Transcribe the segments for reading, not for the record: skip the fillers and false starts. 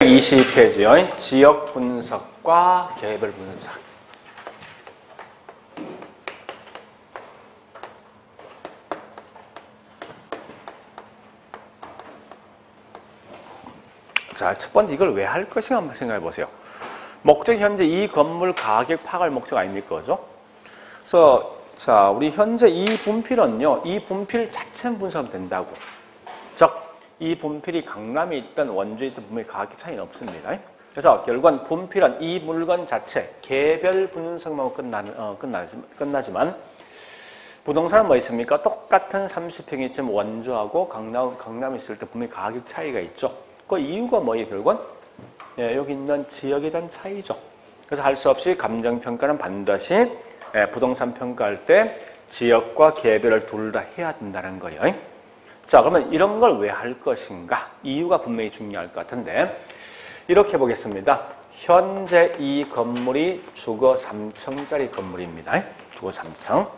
20페이지요. 지역 분석과 개별 분석. 자, 첫 번째 이걸 왜 할 것인가 한번 생각해 보세요. 목적이 현재 이 건물 가격 파악할 목적 아닙니까? 그죠? 그래서 자, 우리 현재 이 분필은요, 이 분필 자체는 분석하면 된다고. 즉, 이 분필이 강남에 있던 원주에 있던 분필 가격 차이는 없습니다. 그래서 결국은 분필은 이 물건 자체 개별 분석만 끝나지만 부동산은 뭐 있습니까? 똑같은 30평이쯤 원주하고 강남에 있을 때 분명히 가격 차이가 있죠. 그 이유가 뭐예요, 결국은? 예, 여기 있는 지역에 대한 차이죠. 그래서 할 수 없이 감정평가는 반드시 부동산 평가할 때 지역과 개별을 둘 다 해야 된다는 거예요. 자, 그러면 이런 걸 왜 할 것인가? 이유가 분명히 중요할 것 같은데 이렇게 보겠습니다. 현재 이 건물이 주거 3층짜리 건물입니다. 주거 3층.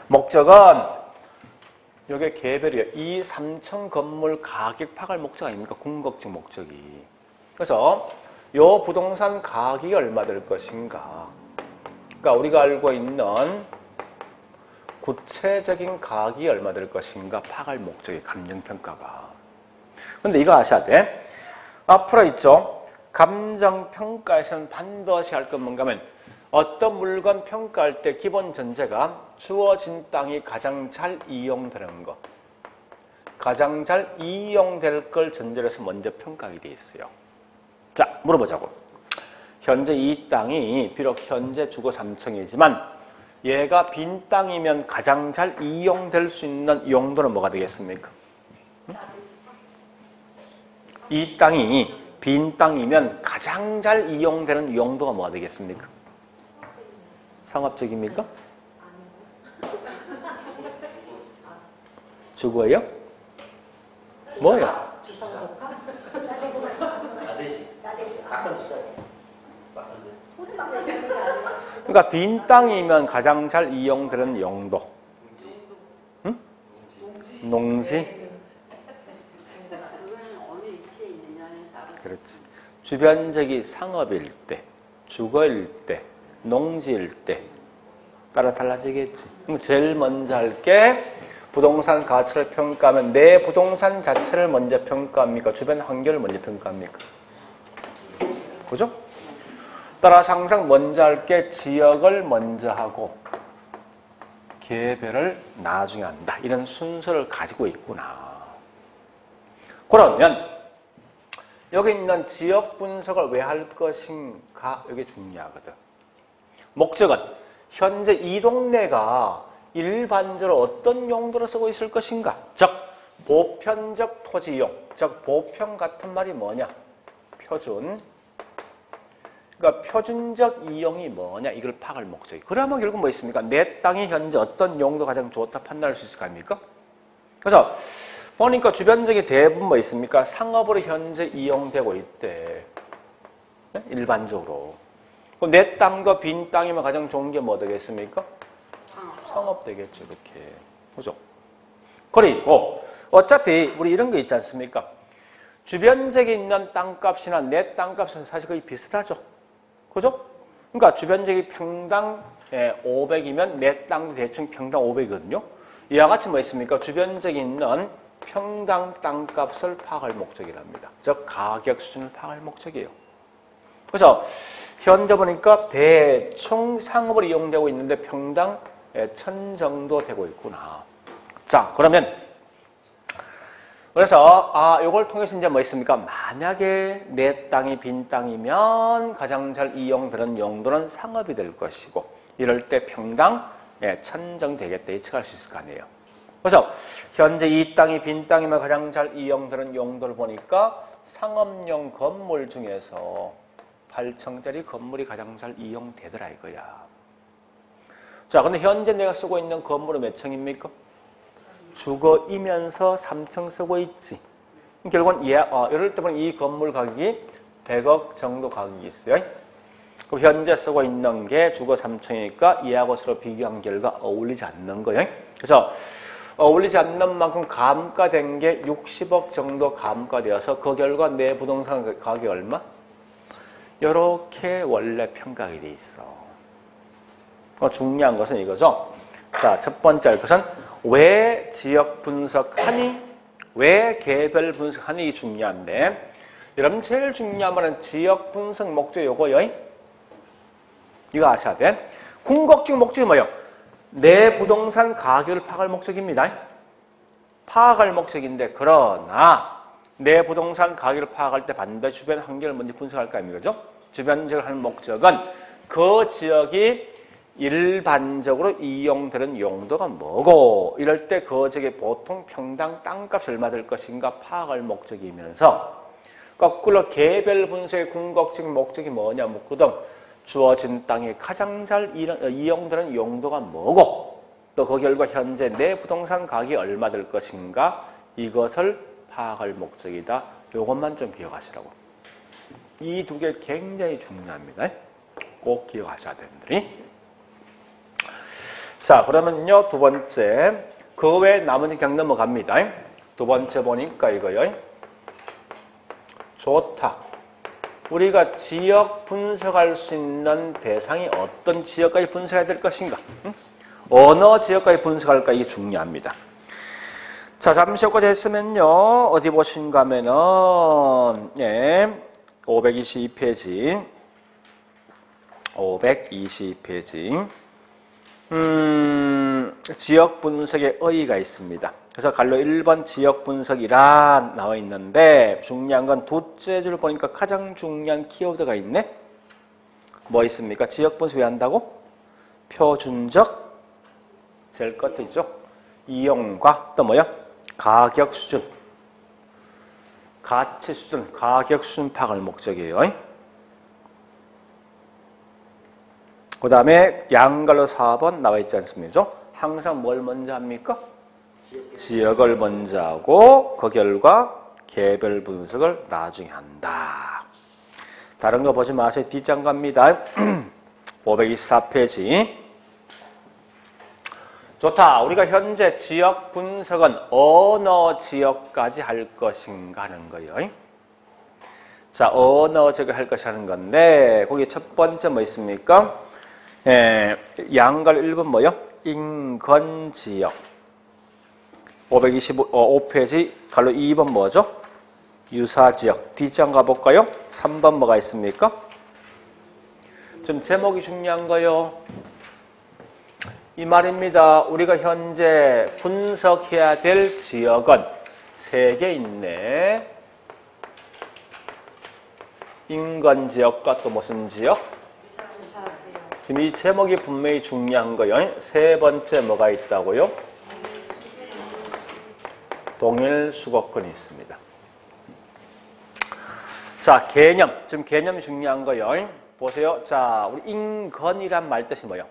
목적은 여기 개별이에요. 이 3층 건물 가격 파악할 목적 아닙니까? 궁극적 목적이. 그래서 이 부동산 가격이 얼마 될 것인가? 그러니까 우리가 알고 있는 구체적인 가격이 얼마 될 것인가? 파악할 목적이 감정평가가. 근데 이거 아셔야 돼. 앞으로 있죠. 감정평가에서는 반드시 할 건 뭔가 하면 어떤 물건 평가할 때 기본 전제가 주어진 땅이 가장 잘 이용되는 것. 가장 잘 이용될 걸 전제로 해서 먼저 평가하게 돼 있어요. 자, 물어보자고. 현재 이 땅이 비록 현재 주거 3층이지만 얘가 빈 땅이면 가장 잘 이용될 수 있는 용도는 뭐가 되겠습니까? 이 땅이 빈 땅이면 가장 잘 이용되는 용도가 뭐가 되겠습니까? 상업적입니까? 주거예요? 뭐예요? 그러니까 빈 땅이면 가장 잘 이용되는 용도. 응? 농지? 그렇지. 주변적이 상업일 때, 주거일 때, 농지일 때 따라 달라지겠지. 그럼 제일 먼저 할 게 부동산 가치를 평가하면 내 부동산 자체를 먼저 평가합니까? 주변 환경을 먼저 평가합니까? 그죠? 따라서 항상 먼저 할 게 지역을 먼저 하고 개별을 나중에 한다. 이런 순서를 가지고 있구나. 그러면 여기 있는 지역 분석을 왜 할 것인가? 이게 중요하거든. 목적은 현재 이 동네가 일반적으로 어떤 용도로 쓰고 있을 것인가? 즉, 보편적 토지이용. 즉, 보편 같은 말이 뭐냐? 표준. 그러니까 표준적 이용이 뭐냐? 이걸 파악할 목적이. 그러면 결국 뭐 있습니까? 내 땅이 현재 어떤 용도가 가장 좋다 판단할 수 있을 거 아닙니까? 그래서 보니까 주변적이 대부분 뭐 있습니까? 상업으로 현재 이용되고 있대. 네? 일반적으로. 그럼 내 땅과 빈 땅이면 가장 좋은 게 뭐 되겠습니까? 상업 되겠죠, 이렇게. 보죠. 그리고 어차피 우리 이런 거 있지 않습니까? 주변적에 있는 땅값이나 내 땅값은 사실 거의 비슷하죠. 그죠? 그러니까 주변적이 평당 500이면 내 땅도 대충 평당 500이거든요. 이와 같이 뭐 있습니까? 주변적에 있는 평당 땅값을 파악할 목적이랍니다. 즉 가격 수준을 파악할 목적이에요. 그래서 현재 보니까 대충 상업으로 이용되고 있는데 평당 1000 정도 되고 있구나. 자, 그러면 그래서 이걸 통해서 이제 뭐 있습니까? 만약에 내 땅이 빈 땅이면 가장 잘 이용되는 용도는 상업이 될 것이고 이럴 때 평당 1000 정도 되겠다 예측할 수 있을 거 아니에요. 그래서 현재 이 땅이 빈 땅이면 가장 잘 이용되는 용도를 보니까 상업용 건물 중에서 8층짜리 건물이 가장 잘 이용되더라 이거야. 자, 근데 현재 내가 쓰고 있는 건물은 몇 층입니까? 주거이면서 3층 쓰고 있지. 결국은 이럴 때 보면 이 건물 가격이 100억 정도 가격이 있어요. 그럼 현재 쓰고 있는 게 주거 3층이니까 이하고 서로 비교한 결과 어울리지 않는 거예요. 그래서 어울리지 않는 만큼 감가된 게 60억 정도 감가되어서 그 결과 내 부동산 가격이 얼마? 이렇게 원래 평가가 돼 있어. 중요한 것은 이거죠. 자, 첫 번째 것은 왜 지역 분석하니? 왜 개별 분석하니? 중요한데 여러분 제일 중요한 말은 지역 분석 목적 요거요. 이거 아셔야 돼. 궁극적 목적이 뭐예요? 내 부동산 가격을 파악할 목적입니다. 파악할 목적인데 그러나 내 부동산 가격을 파악할 때 반드시 주변 환경을 먼저 분석할 거 아닙니까? 그죠? 주변 분석을 하는 목적은 그 지역이 일반적으로 이용되는 용도가 뭐고 이럴 때 그 지역에 보통 평당 땅값이 얼마 될 것인가 파악할 목적이면서 거꾸로 개별 분석의 궁극적 목적이 뭐냐 묻거든. 주어진 땅이 가장 잘 이용되는 용도가 뭐고 또 그 결과 현재 내 부동산 가격이 얼마 될 것인가 이것을 파악할 목적이다. 이것만 좀 기억하시라고. 이 두 개 굉장히 중요합니다. 꼭 기억하셔야 됩니다. 자, 그러면요 두 번째 그 외에 나머지 그냥 넘어갑니다. 두 번째 보니까 이거요. 좋다. 우리가 지역 분석할 수 있는 대상이 어떤 지역까지 분석해야 될 것인가? 어느 지역까지 분석할까? 이게 중요합니다. 자, 잠시 여기까지 했으면요. 어디 보신가 하면은, 예, 522페이지. 522페이지. 지역 분석의 의의가 있습니다. 그래서 갈로 1번 지역 분석이란 나와 있는데 중요한 건 둘째 줄 보니까 가장 중요한 키워드가 있네. 뭐 있습니까? 지역 분석 왜 한다고? 표준적 제일 끝이죠. 이용과 또 뭐야? 가격 수준, 가치 수준, 가격 수준 파악을 목적이에요. 그 다음에 양갈로 4번 나와 있지 않습니까? 항상 뭘 먼저 합니까? 지역을 먼저 하고 그 결과 개별 분석을 나중에 한다. 다른 거 보지 마세요. 뒷장 갑니다. 524페이지. 좋다. 우리가 현재 지역 분석은 어느 지역까지 할 것인가 하는 거예요. 자, 어느 지역을 할 것이 하는 건데 거기 첫 번째 뭐 있습니까? 양갈 1번 뭐요? 인근지역. 525페이지 갈로 2번 뭐죠? 유사지역. 뒷장 가볼까요? 3번 뭐가 있습니까? 좀 제목이 중요한 거요. 이 말입니다. 우리가 현재 분석해야 될 지역은 3개 있네. 인근지역과 또 무슨 지역? 지금 이 제목이 분명히 중요한 거예요. 세 번째 뭐가 있다고요? 동일 수거권이 있습니다. 자, 개념. 지금 개념이 중요한 거예요. 보세요. 자, 우리 인근이란 말 뜻이 뭐예요?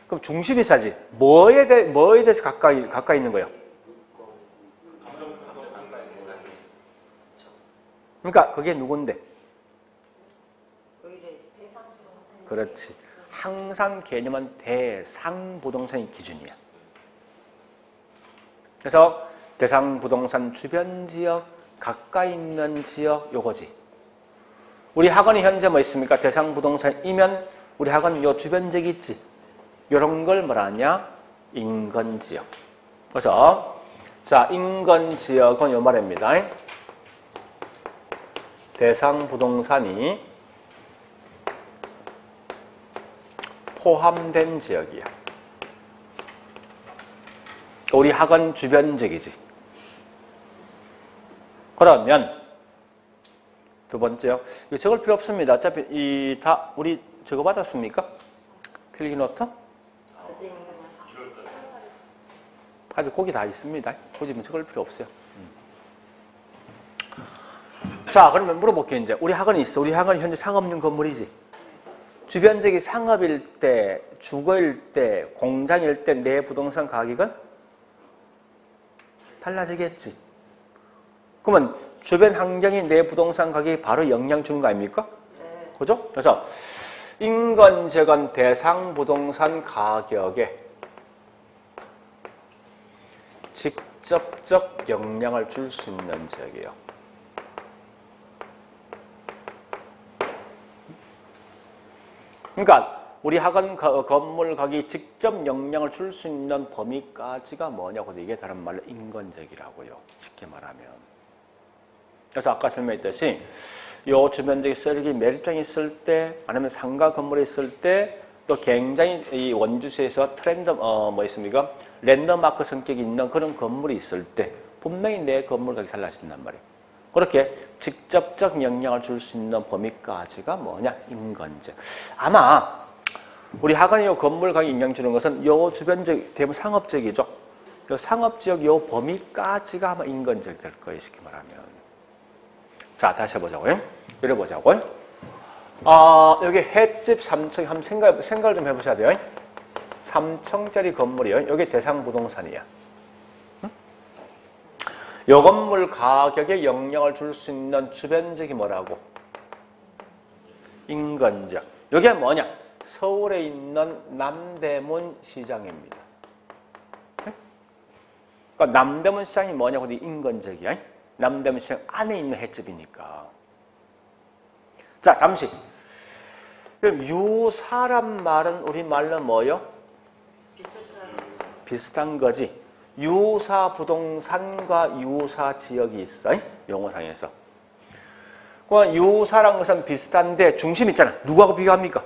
그럼 중심이 사지. 뭐에 대해서 가까이 있는 거예요? 그러니까 그게 누군데? 그렇지. 항상 개념은 대상 부동산이 기준이야. 그래서 대상 부동산 주변 지역, 가까이 있는 지역 요거지. 우리 학원이 현재 뭐 있습니까? 대상 부동산이면 우리 학원 요 주변 지역 있지. 요런 걸 뭐라냐? 인근 지역. 그래서 자, 인근 지역은 요 말입니다. 대상 부동산이 포함된 지역이야. 우리 학원 주변 지역이지. 그러면 두 번째요. 이거 적을 필요 없습니다. 어차피 다 우리 적어 받았습니까? 필기노트? 아직 거기 다 있습니다. 거기 적을 필요 없어요. 자, 그러면 물어볼게요. 이제 우리 학원이 있어. 우리 학원이 현재 상업용 건물이지. 주변 지역이 상업일 때, 주거일 때, 공장일 때 내 부동산 가격은 달라지겠지. 그러면 주변 환경이 내 부동산 가격에 바로 영향 주는 거 아닙니까? 네. 그죠? 그래서 인근 지역은 대상 부동산 가격에 직접적 영향을 줄 수 있는 지역이에요. 그러니까 우리 학원 건물 가격이 직접 영향을 줄 수 있는 범위까지가 뭐냐고 이게 다른 말로 인건적이라고요. 쉽게 말하면. 그래서 아까 설명했듯이 요 주변적인 쓰레기 매립장이 있을 때 아니면 상가 건물에 있을 때 또 굉장히 이 원주시에서 트렌드 뭐 있습니까? 랜드마크 성격이 있는 그런 건물이 있을 때 분명히 내 건물 가격이 달라진단 말이에요. 그렇게 직접적 영향을 줄 수 있는 범위까지가 뭐냐? 인건적. 아마 우리 학원이 요 건물 가격 영향 주는 것은 요 주변적 대부분 상업적이죠. 요 상업지역 요 범위까지가 아마 인건적이 될 거예요. 쉽게 말하면. 자, 다시 해보자고요. 이래보자고요. 여기 횟집 3층 한번 생각을 좀 해보셔야 돼요. 3층짜리 건물이요. 여기 대상 부동산이야. 요 건물 가격에 영향을 줄 수 있는 주변적이 뭐라고? 인건적. 이게 뭐냐? 서울에 있는 남대문 시장입니다. 그러니까 남대문 시장이 뭐냐고? 인건적이야. 남대문 시장 안에 있는 횟집이니까. 자, 잠시. 그럼 유사란 말은 우리말로 뭐요? 비슷한 거지. 유사 부동산과 유사 지역이 있어. 용어상에서. 그 유사란 것은 비슷한데 중심 있잖아. 누구하고 비교합니까?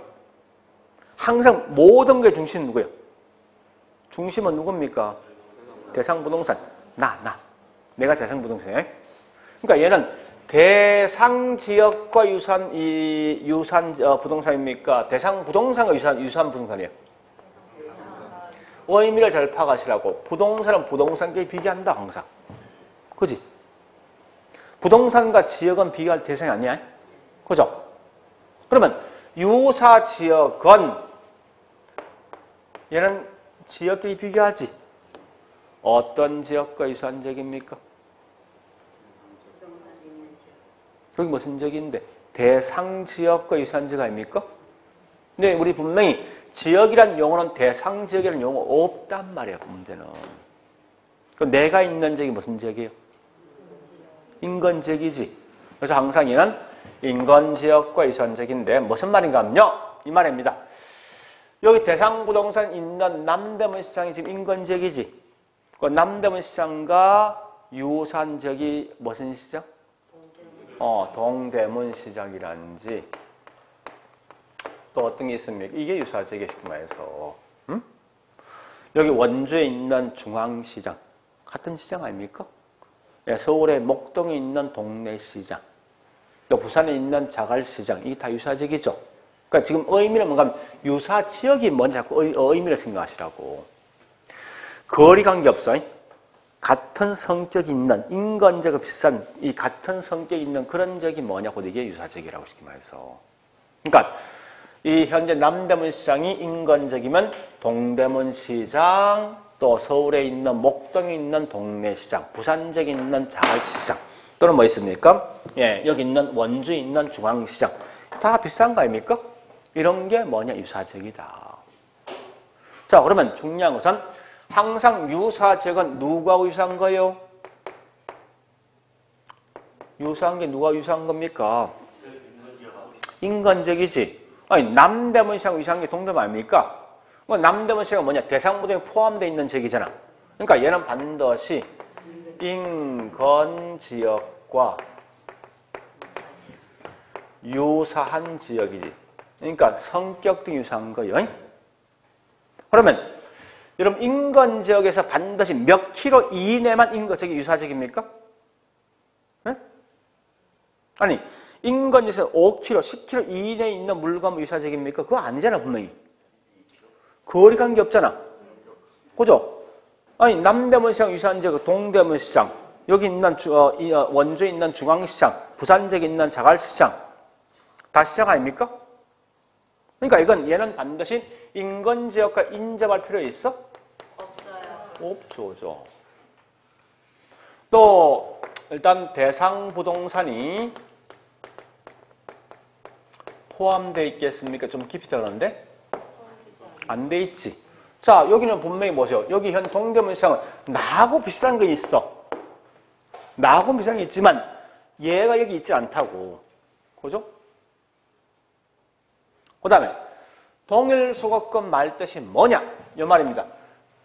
항상 모든 게 중심은 누구예요? 중심은 누굽니까? 대상 부동산. 내가 대상 부동산이야. 그러니까 얘는 대상 지역과 유산 부동산입니까? 대상 부동산과 유산 부동산이에요. 의미를 잘 파악하시라고. 부동산은 부동산끼리 비교한다, 항상. 그지? 부동산과 지역은 비교할 대상이 아니야. 그죠? 그러면 유사 지역은 얘는 지역끼리 비교하지. 어떤 지역과 유사한 지역입니까? 여기 무슨 지역인데? 대상 지역과 유사한 지역 아닙니까? 네, 우리 분명히 지역이란 용어는 대상 지역이라는 용어 없단 말이에요, 문제는. 그럼 내가 있는 지역이 무슨 지역이에요? 인건 지역이지. 그래서 항상 얘는 인건 지역과 유사한 지역인데 무슨 말인가 하면요. 이 말입니다. 여기 대상 부동산 있는 남대문 시장이 지금 인건 지역이지. 그 남대문 시장과 유사한 지역이 무슨 시장? 동대문 시장이라는지 또 어떤 게 있습니까? 이게 유사지역에 쉽게 말해서 여기 원주에 있는 중앙시장 같은 시장 아닙니까? 서울의 목동에 있는 동네시장 또 부산에 있는 자갈시장 이게 다 유사지역이죠. 그러니까 지금 의미는 뭔가 하면 유사지역이 뭔지 자꾸 의미를 생각하시라고. 거리 관계없어. 같은 성격이 있는 인건적과 비슷한 이 같은 성격이 있는 그런 적이 뭐냐고 이게 유사적이라고 쉽게 말해서. 그러니까 이 현재 남대문 시장이 인건적이면 동대문 시장 또 서울에 있는 목동에 있는 동네 시장, 부산적에 있는 자갈시장 또는 뭐 있습니까? 예, 여기 있는 원주에 있는 중앙시장 다 비슷한 거 아닙니까? 이런 게 뭐냐 유사적이다. 자, 그러면 중요한 것은 항상 유사적은 누구하고 유사한 거예요? 유사한 게 누가 유사한 겁니까? 인건적이지. 아니, 남대문 시장 유사한 게 동대문 아닙니까? 남대문 시장은 뭐냐? 대상부동에 포함되어 있는 지역이잖아. 그러니까 얘는 반드시 인건지역과 유사한 지역이지. 그러니까 성격 등 유사한 거예요. 그러면 여러분 인건지역에서 반드시 몇 킬로 이내만 인건지역이 유사지역입니까? 네? 아니 인건지역에서 5킬로, 10킬로 이내에 있는 물건은 유사지역입니까? 그거 아니잖아 분명히. 거리 관계 없잖아. 그죠? 아니 남대문 시장 유사한 지역, 동대문 시장, 여기 있는 원주에 있는 중앙시장, 부산지역에 있는 자갈시장 다 시장 아닙니까? 그러니까 이건 얘는 반드시 인건지역과 인접할 필요 있어? 없죠. 또 일단 대상 부동산이 포함되어 있겠습니까? 좀 깊이 들어가는데 안 돼 있지. 자, 여기는 분명히 뭐죠? 여기 현 동대문 시장은 나하고 비슷한 게 있어. 나하고 비슷한 게 있지만 얘가 여기 있지 않다고. 그죠? 그 다음에 동일 수거권 말뜻이 뭐냐? 이 말입니다.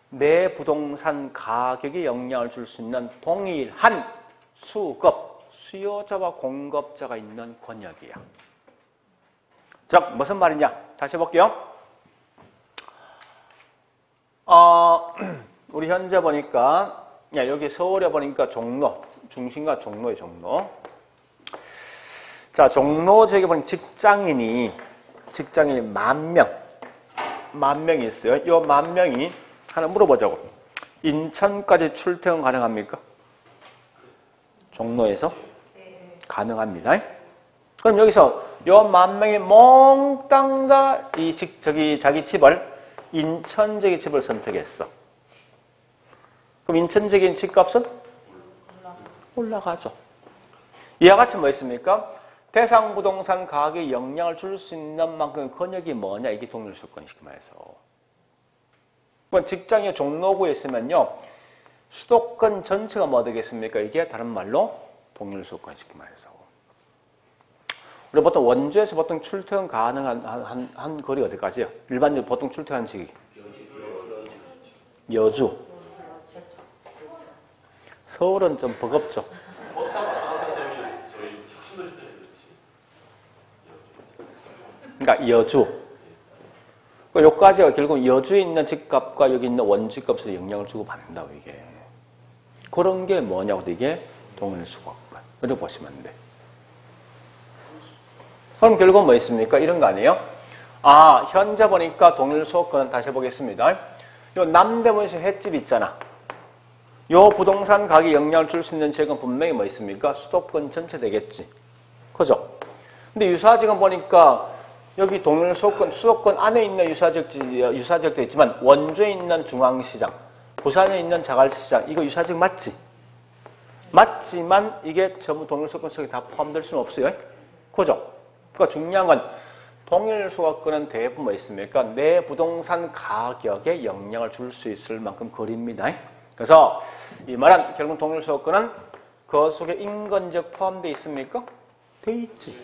내 부동산 가격에 영향을 줄 수 있는 동일한 수급, 수요자와 공급자가 있는 권역이야. 즉, 무슨 말이냐? 다시 해볼게요. 우리 현재 보니까, 여기 서울에 보니까 종로, 중심가 종로에 종로. 자, 종로 지역에 보니까 직장인이 10,000명이 있어요. 이 10,000명이 하나 물어보자고. 인천까지 출퇴근 가능합니까? 종로에서? 네. 가능합니다. 그럼 여기서 이 10,000명이 몽땅 다 자기 집을 인천 지역의 집을 선택했어. 그럼 인천 지역의 집값은? 올라가죠. 이와 같이 뭐 있습니까? 대상 부동산 가격에 영향을 줄 수 있는 만큼 권역이 뭐냐? 이게 동일 수요권 쉽게 말해서. 직장이 종로구에 있으면요. 수도권 전체가 뭐 되겠습니까? 이게 다른 말로 동일 수요권 쉽게 말해서. 우리 보통 원주에서 보통 출퇴근 가능한 한 거리 어디까지요? 일반적으로 보통 출퇴근 시기. 여주. 서울은 좀 버겁죠. 버스 타고 왔다 갔다 하는 점이 저희 혁신도시 때문에 그렇지. 그러니까 여주. 여기까지가 결국 여주에 있는 집값과 여기 있는 원주값에 영향을 주고 받는다고 이게. 그런 게 뭐냐고 이게 동일 수거권. 이렇게 보시면 돼. 그럼 결국 뭐 있습니까? 이런 거 아니에요? 현재 보니까 동일 수거권은 다시 해보겠습니다. 요 남대문시 횟집 있잖아. 요 부동산 가격에 영향을 줄 수 있는 지역은 분명히 뭐 있습니까? 수도권 전체 되겠지. 그죠? 근데 유사지역은 보니까 여기 동일 수도권 안에 있는 유사지역도 있지만 원주에 있는 중앙시장, 부산에 있는 자갈시장, 이거 유사지역 맞지? 맞지만 이게 전부 동일 수도권 속에 다 포함될 수는 없어요. 그죠? 그러니까 중요한 건 동일 수도권은 대부분 뭐 있습니까? 내 부동산 가격에 영향을 줄 수 있을 만큼 거리입니다. 그래서 이 말은 결국 동일 수도권은 그 속에 인근지역 포함되어 있습니까? 돼 있지.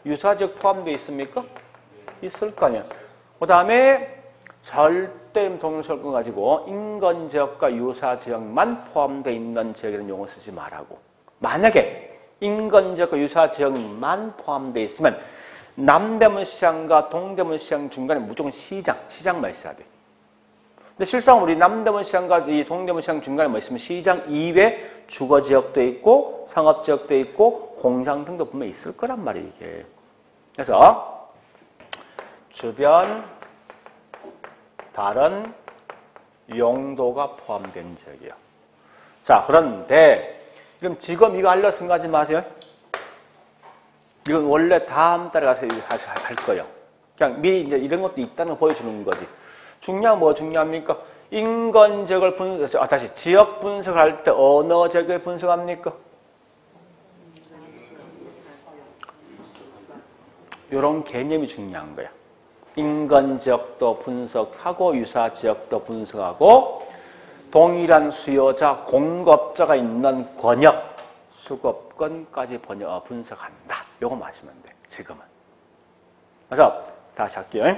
유사지역 포함되어 있습니까? 있을 거 아니야. 그 다음에 절대 동일 수도권 가지고 인근지역과 유사지역만 포함되어 있는 지역이라는 용어 쓰지 말라고. 만약에 인근지역과 유사지역만 포함되어 있으면 남대문 시장과 동대문 시장 중간에 무조건 시장만 있어야 돼. 근데 실상 우리 남대문 시장과 이 동대문 시장 중간에 뭐 있으면 시장 이외 주거지역도 있고 상업지역도 있고 공장 등도 분명히 있을 거란 말이에요, 이게. 그래서 주변 다른 용도가 포함된 지역이에요. 자, 그런데 그럼 지금 이거 알려 생각하지 마세요. 이건 원래 다음 달에 가서 할 거예요. 그냥 미리 이제 이런 것도 있다는 걸 보여주는 거지. 중요한 뭐 중요합니까? 인근지역을 지역 분석할 때 어느 지역을 분석합니까? 이런 개념이 중요한 거야. 인근지역도 분석하고 유사지역도 분석하고 동일한 수요자, 공급자가 있는 권역, 수급권까지 분석한다. 요거 마시면 돼. 지금은. 그래서 다시 할게요.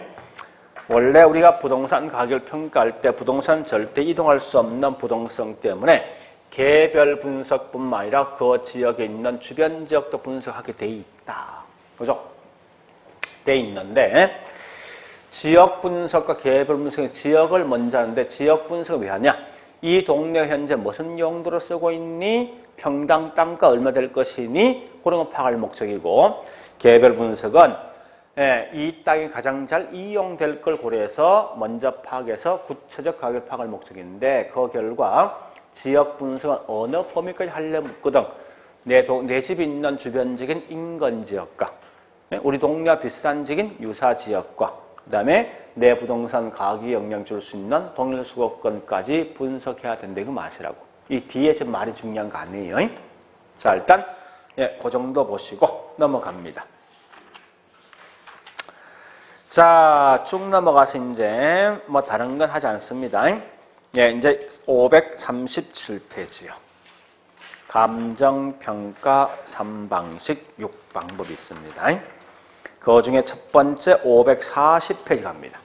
원래 우리가 부동산 가격을 평가할 때 부동산 절대 이동할 수 없는 부동성 때문에 개별 분석뿐만 아니라 그 지역에 있는 주변 지역도 분석하게 돼 있다. 그죠? 돼 있는데 지역 분석과 개별 분석의 지역을 먼저 하는데 지역 분석을 왜 하냐? 이 동네 현재 무슨 용도로 쓰고 있니? 평당 땅가 얼마 될 것이니? 그런 거 파악할 목적이고 개별 분석은 이 땅이 가장 잘 이용될 걸 고려해서 먼저 파악해서 구체적 가격 파악을 목적인데 그 결과 지역 분석은 어느 범위까지 하려면 묻거든. 내 집이 있는 주변적인 인근지역과 우리 동네와 비슷한 지역인 유사지역과 그 다음에 내 부동산 가격에 영향 줄 수 있는 동일 수거권까지 분석해야 된다. 이거 마시라고. 이 뒤에 지금 말이 중요한 거 아니에요. 자, 일단 그 정도 보시고 넘어갑니다. 자, 쭉 넘어가서 이제 뭐 다른 건 하지 않습니다. 예, 이제 537페이지요. 감정평가 3방식 6방법이 있습니다. 그 중에 첫 번째 540페이지 갑니다.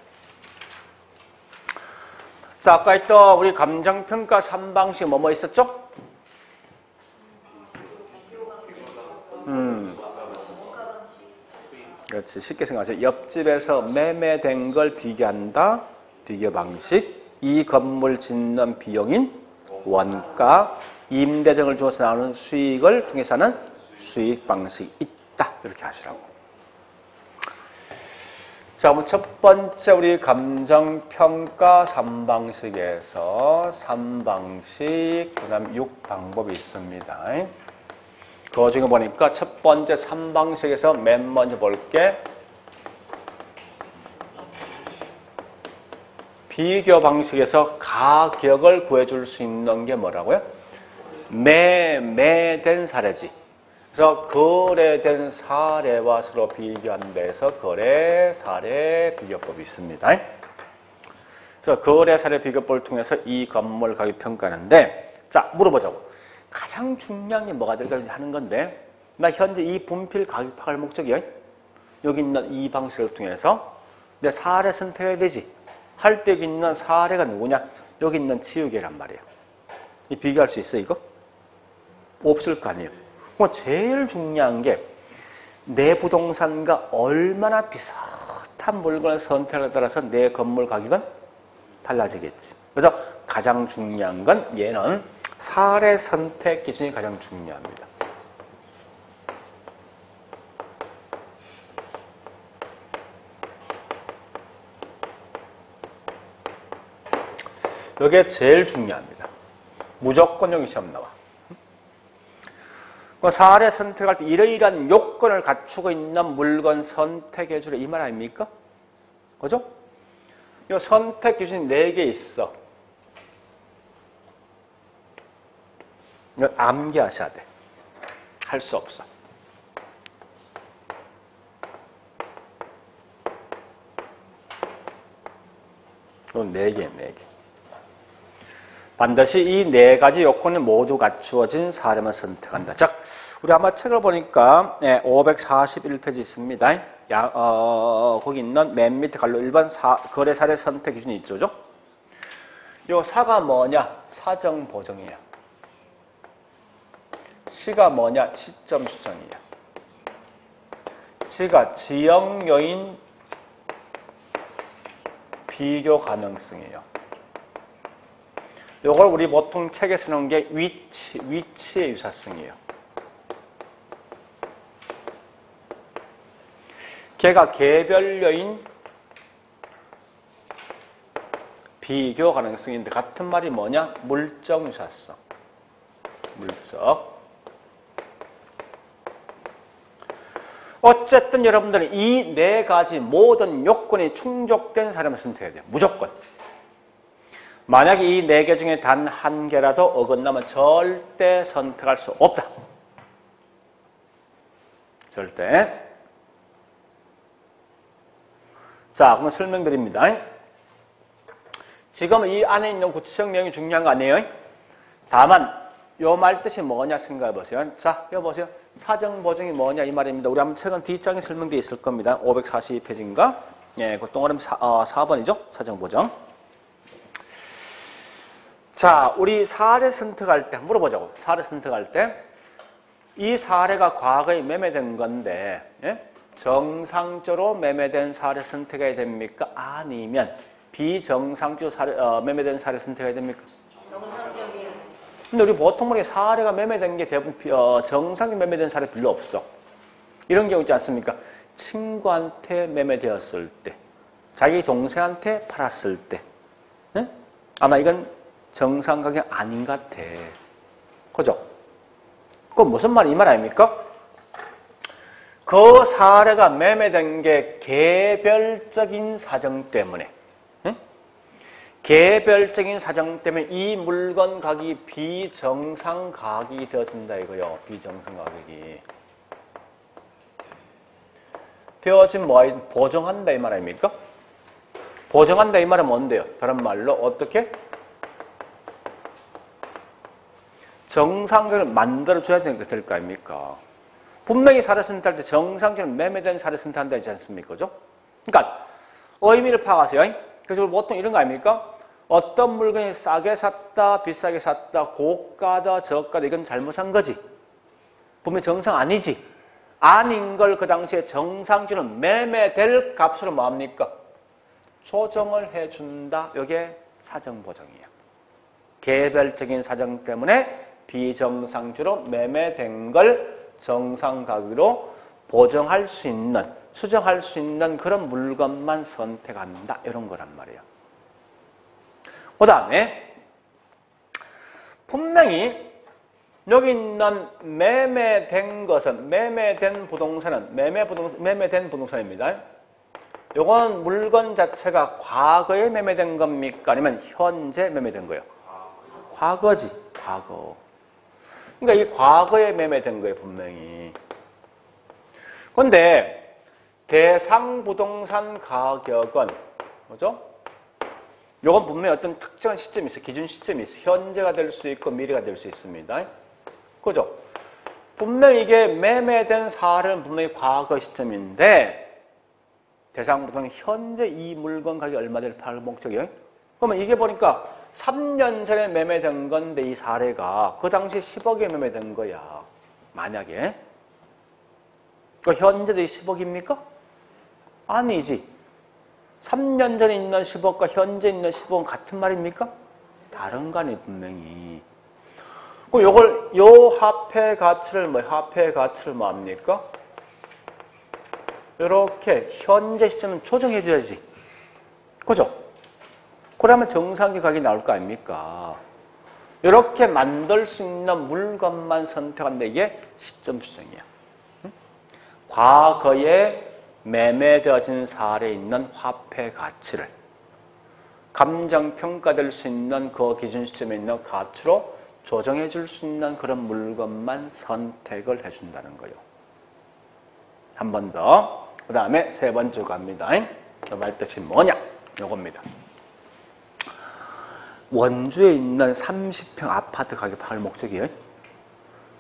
자, 아까 했던 우리 감정평가 3방식 뭐뭐 있었죠? 그렇지. 쉽게 생각하세요. 옆집에서 매매된 걸 비교한다. 비교 방식. 이 건물 짓는 비용인 원가, 임대 등을 주어서 나오는 수익을 통해서 하는 수익 방식이 있다. 이렇게 하시라고. 자, 그럼 첫 번째 우리 감정평가 3방식에서 3방식, 그 다음 6방법이 있습니다. 그 중에 보니까 첫 번째 3방식에서 맨 먼저 볼게. 비교 방식에서 가격을 구해줄 수 있는 게 뭐라고요? 매매된 사례지. 그래서 거래된 사례와 서로 비교한 데에서 거래 사례 비교법이 있습니다. 그래서 거래 사례 비교법을 통해서 이 건물 가격 평가하는데, 자, 물어보자고. 가장 중요한 게 뭐가 될까 하는 건데, 나 현재 이 분필 가격 파악할 목적이요. 여기 있는 이 방식을 통해서 내 사례 선택해야 되지. 할 때 여기 있는 사례가 누구냐? 여기 있는 지우개란 말이에요. 이 비교할 수 있어, 이거? 없을 거 아니에요. 뭐 제일 중요한 게 내 부동산과 얼마나 비슷한 물건을 선택에 따라서 내 건물 가격은 달라지겠지. 그래서 가장 중요한 건 얘는 사례 선택 기준이 가장 중요합니다. 이게 제일 중요합니다. 무조건 여기 시험 나와. 사례 선택할 때 이러이러한 요건을 갖추고 있는 물건 선택해 주라 이 말 아닙니까? 그죠? 이 선택 기준이 4개 있어. 이걸 암기하셔야 돼. 할 수 없어. 이건 4개예요, 4개. 반드시 이 4가지 요건이 모두 갖추어진 사례만 선택한다. 자, 우리 아마 책을 보니까 541페이지 있습니다. 거기 있는 맨 밑에 갈로 1번 거래 사례 선택 기준이 있죠. 요 사가 뭐냐? 사정 보정이야. 시가 뭐냐? 시점 수정이야. 지가 지역 요인 비교 가능성이에요. 요걸 우리 보통 책에 쓰는 게 위치의 유사성이에요. 걔가 개별 요인 비교 가능성인데 같은 말이 뭐냐? 물적 유사성. 물적. 어쨌든 여러분들은 이 4가지 모든 요건이 충족된 사람을 선택해야 돼요. 무조건. 만약에 이 4개 중에 단 한 개라도 어긋나면 절대 선택할 수 없다. 절대. 자, 그럼 설명드립니다. 지금 이 안에 있는 구체적 내용이 중요한 거 아니에요? 다만 요 말 뜻이 뭐냐 생각해 보세요. 자, 여기 보세요. 사정 보정이 뭐냐 이 말입니다. 우리 한번 책은 뒷장에 설명되어 있을 겁니다. 542페이지인가? 예, 그 동그라미 4번이죠. 사정 보정. 자, 우리 사례 선택할 때 물어보자고. 사례 선택할 때 이 사례가 과거에 매매된 건데 예? 정상적으로 매매된 사례 선택해야 됩니까? 아니면 비정상적으로 매매된 사례 선택해야 됩니까? 정상적인. 근데 우리 보통 우리 사례가 매매된 게 대부분 정상적인 매매된 사례 별로 없어. 이런 경우 있지 않습니까? 친구한테 매매되었을 때, 자기 동생한테 팔았을 때, 예? 아마 이건 정상 가격 아닌 것 같아. 그죠? 그건 무슨 말이 이 말 아닙니까? 그 사례가 매매된 게 개별적인 사정 때문에, 응? 개별적인 사정 때문에 이 물건 가격이 비정상 가격이 되어진다 이거요. 비정상 가격이. 되어진 보정한다 이 말 아닙니까? 보정한다 이 말은 뭔데요? 다른 말로 어떻게? 정상적으로 만들어줘야 될 거 아닙니까? 분명히 사례 선택할 때 정상적으로 매매된 사례 선택한다 있지 않습니까? 그죠? 그러니까 의미를 파악하세요. 그래서 보통 이런 거 아닙니까? 어떤 물건이 싸게 샀다, 비싸게 샀다, 고가다, 저가다 이건 잘못한 거지. 분명히 정상 아니지. 아닌 걸 그 당시에 정상적으로 매매될 값으로 뭐합니까? 조정을 해준다. 이게 사정보정이에요. 개별적인 사정 때문에 비정상적으로 매매된 걸 정상 가격으로 보정할 수 있는, 수정할 수 있는 그런 물건만 선택한다. 이런 거란 말이에요. 그 다음에 분명히 여기 있는 매매된 것은, 매매된 부동산은, 매매된 부동산입니다. 요건 물건 자체가 과거에 매매된 겁니까? 아니면 현재 매매된 거예요? 과거지, 과거. 그러니까 이 과거에 매매된 거예요, 분명히. 그런데 대상 부동산 가격은, 뭐죠? 요건 분명히 어떤 특정한 시점이 있어요. 기준 시점이 있어요. 현재가 될 수 있고 미래가 될 수 있습니다. 그죠? 분명히 이게 매매된 사례는 분명히 과거 시점인데 대상 부동산 현재 이 물건 가격이 얼마 될 파악 목적이에요? 그러면 이게 보니까 3년 전에 매매된 건데 이 사례가 그 당시 10억에 매매된 거야. 만약에. 그 현재도 10억입니까? 아니지. 3년 전에 있는 10억과 현재 있는 10억은 같은 말입니까? 다른 거 아니에요, 분명히. 그럼 요걸, 요 화폐 가치를 뭐 합니까? 이렇게 현재 시점은 조정해줘야지. 그죠? 그러면 정상의 가격이 나올 거 아닙니까? 이렇게 만들 수 있는 물건만 선택한다. 이게 시점 수정이야. 과거에 매매되어진 사례에 있는 화폐 가치를 감정평가될 수 있는 그 기준 시점에 있는 가치로 조정해 줄 수 있는 그런 물건만 선택을 해준다는 거예요. 한 번 더. 그 다음에 세 번째 갑니다. 그 말 뜻이 뭐냐? 요겁니다. 원주에 있는 30평 아파트 가격 파악할 목적이에요.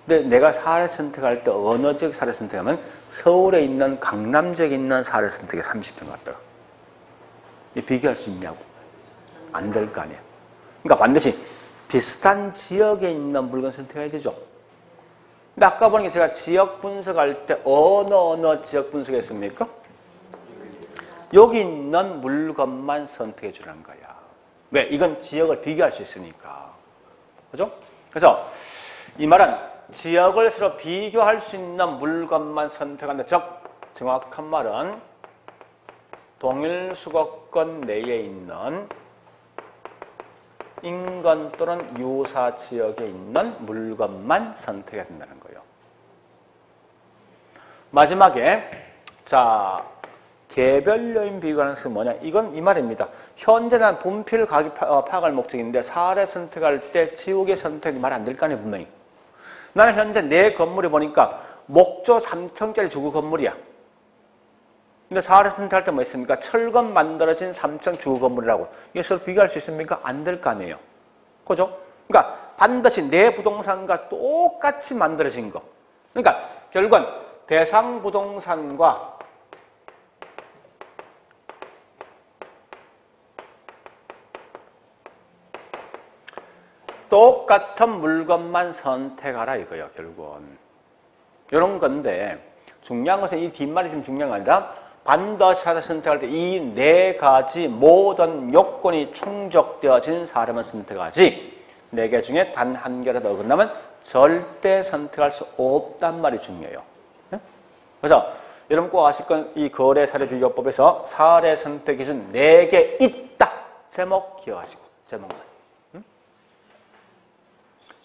근데 내가 사례 선택할 때 어느 지역 사례 선택하면 서울에 있는 강남 지역에 있는 사례 선택에 30평 갖다가 비교할 수 있냐고. 안 될 거 아니에요. 그러니까 반드시 비슷한 지역에 있는 물건 선택해야 되죠. 근데 아까 보니까 제가 지역 분석할 때 어느 지역 분석했습니까? 여기 있는 물건만 선택해 주라는 거야. 왜? 이건 지역을 비교할 수 있으니까. 그죠? 그래서 이 말은 지역을 서로 비교할 수 있는 물건만 선택한다. 즉, 정확한 말은 동일 수거권 내에 있는 인근 또는 유사 지역에 있는 물건만 선택해야 된다는 거예요. 마지막에 자 개별 요인 비교하는 것은 뭐냐? 이건 이 말입니다. 현재는 분필 가격 파악할 목적인데 사례 선택할 때 지역의 선택이 말 안 될 거 아니에요, 분명히. 나는 현재 내 건물에 보니까 목조 3층짜리 주거 건물이야. 근데 사례 선택할 때 뭐 있습니까? 철근 만들어진 3층 주거 건물이라고. 이게 서로 비교할 수 있습니까? 안 될 거 아니에요. 그죠? 그러니까 반드시 내 부동산과 똑같이 만들어진 거. 그러니까 결국은 대상 부동산과 똑같은 물건만 선택하라 이거예요, 결국은. 이런 건데 중요한 것은 이 뒷말이 지금 중요한 게 아니라 반드시 사례 선택할 때 이 네 가지 모든 요건이 충족되어진 사례만 선택하지 네 개 중에 단 한 개라도 어긋나면 절대 선택할 수 없단 말이 중요해요. 그래서 여러분 꼭 아실 건 이 거래 사례 비교법에서 사례 선택 기준 4개 있다. 제목 기억하시고 제목만.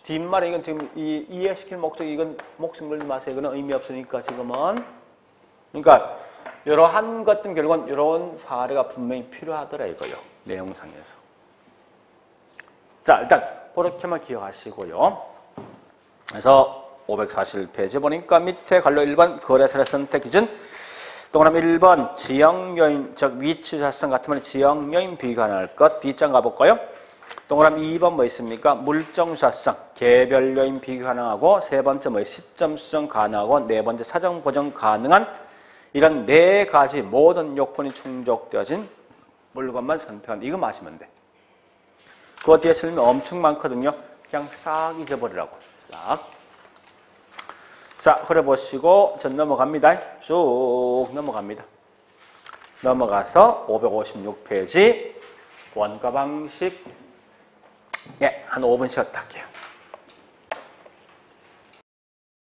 뒷말에 이건 지금 이해시킬 목적이 이건 목숨 걸지 마세요. 이거는 의미 없으니까 지금은. 그러니까 이러한 것들 결국은 이런 사례가 분명히 필요하더라 이거요. 내용상에서. 자 일단 그렇게만 기억하시고요. 그래서 541페이지 보니까 밑에 관료 1번 거래 사례 선택 기준 동그라미 1번 지역 요인, 즉 위치 조사성 같으면 지역 요인 비교 가능할 것. D장 가볼까요? 동그라미 2번 뭐 있습니까? 물정 조사성, 개별 요인 비교 가능하고, 세 번째 뭐 시점 수정 가능하고, 네 번째 사정 보정 가능한 이런 네 가지 모든 요건이 충족되어진 물건만 선택한다. 이거 마시면 돼. 그거 뒤에 설명 엄청 많거든요. 그냥 싹 잊어버리라고. 싹. 자, 그려보시고 전 넘어갑니다. 쭉 넘어갑니다. 넘어가서 556페이지 원가 방식. 예, 한 5분 쉬었다 할게요.